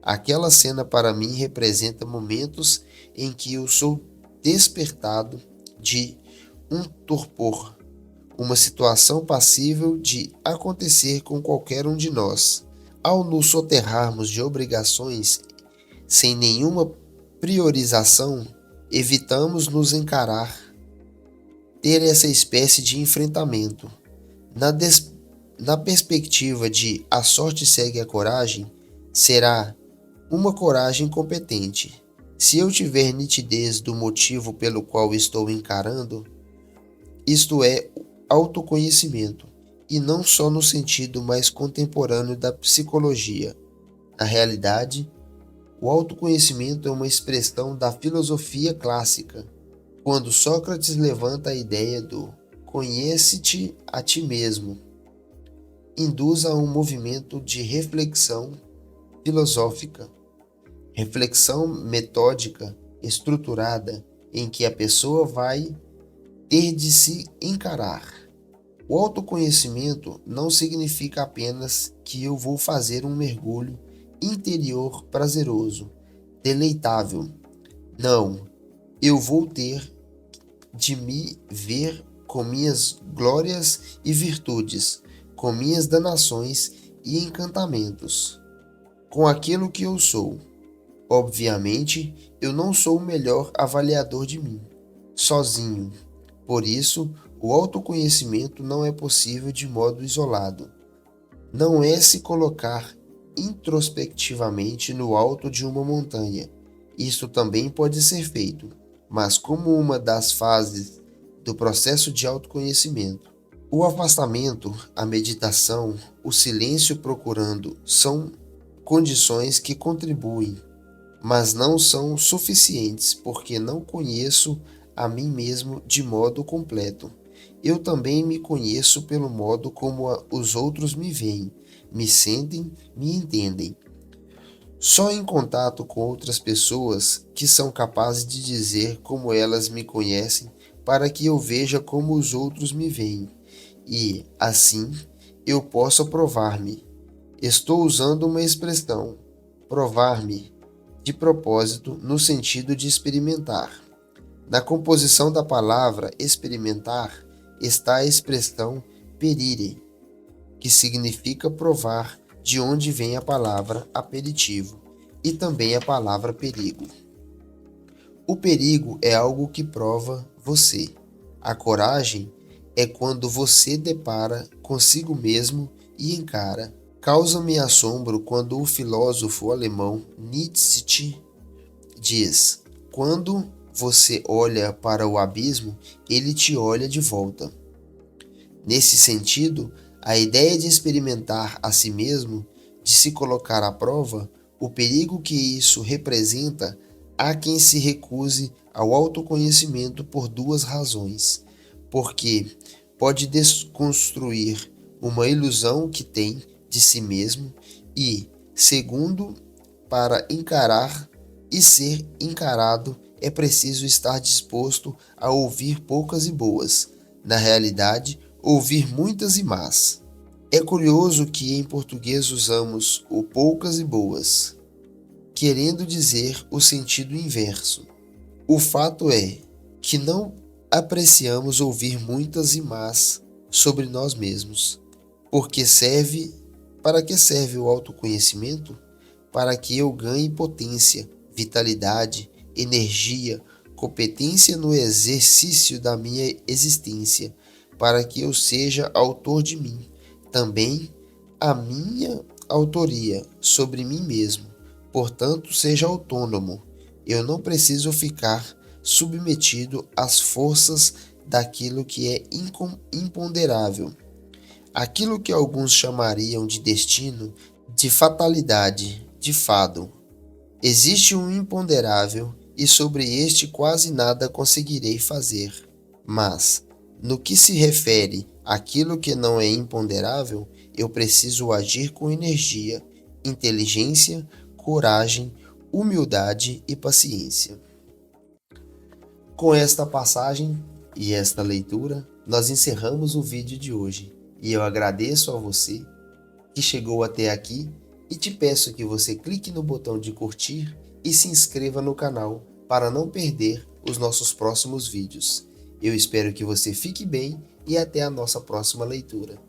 Aquela cena para mim representa momentos em que eu sou despertado de um torpor, uma situação passível de acontecer com qualquer um de nós. Ao nos soterrarmos de obrigações sem nenhuma priorização, evitamos nos encarar, ter essa espécie de enfrentamento. Na perspectiva de a sorte segue a coragem, será uma coragem competente. Se eu tiver nitidez do motivo pelo qual estou encarando, isto é autoconhecimento, e não só no sentido mais contemporâneo da psicologia. Na realidade, o autoconhecimento é uma expressão da filosofia clássica, quando Sócrates levanta a ideia do "conhece-te a ti mesmo", induz a um movimento de reflexão filosófica, reflexão metódica, estruturada, em que a pessoa vai ter de se encarar. O autoconhecimento não significa apenas que eu vou fazer um mergulho interior prazeroso, deleitável. Não, eu vou ter de me ver com minhas glórias e virtudes, com minhas danações e encantamentos, com aquilo que eu sou. Obviamente, eu não sou o melhor avaliador de mim, sozinho. Por isso, O autoconhecimento não é possível de modo isolado. Não é se colocar introspectivamente no alto de uma montanha. Isso também pode ser feito, mas como uma das fases do processo de autoconhecimento. O afastamento, a meditação, o silêncio procurando são condições que contribuem, mas não são suficientes, porque não conheço a mim mesmo de modo completo. Eu também me conheço pelo modo como os outros me veem, me sentem, me entendem. Só em contato com outras pessoas que são capazes de dizer como elas me conhecem para que eu veja como os outros me veem. E, assim, eu posso provar-me. Estou usando uma expressão, provar-me, de propósito, no sentido de experimentar. Na composição da palavra experimentar está a expressão perire, que significa provar, de onde vem a palavra aperitivo e também a palavra perigo. O perigo é algo que prova você. A coragem é quando você depara consigo mesmo e encara. Causa-me assombro quando o filósofo alemão Nietzsche diz: quando você olha para o abismo, ele te olha de volta. Nesse sentido, a ideia de experimentar a si mesmo, de se colocar à prova, o perigo que isso representa, há quem se recuse ao autoconhecimento por duas razões. Porque pode desconstruir uma ilusão que tem de si mesmo e, segundo, para encarar e ser encarado é preciso estar disposto a ouvir poucas e boas. Na realidade, ouvir muitas e más. É curioso que em português usamos o poucas e boas, querendo dizer o sentido inverso. O fato é que não apreciamos ouvir muitas e más sobre nós mesmos, porque para que serve o autoconhecimento? Para que eu ganhe potência, vitalidade, energia, competência no exercício da minha existência, para que eu seja autor de mim, também a minha autoria sobre mim mesmo, portanto, seja autônomo. Eu não preciso ficar submetido às forças daquilo que é imponderável. Aquilo que alguns chamariam de destino, de fatalidade, de fado. Existe um imponderável e sobre este quase nada conseguirei fazer. Mas, no que se refere àquilo que não é imponderável, eu preciso agir com energia, inteligência, coragem, humildade e paciência. Com esta passagem e esta leitura, nós encerramos o vídeo de hoje. E eu agradeço a você que chegou até aqui e te peço que você clique no botão de curtir e se inscreva no canal para não perder os nossos próximos vídeos. Eu espero que você fique bem e até a nossa próxima leitura.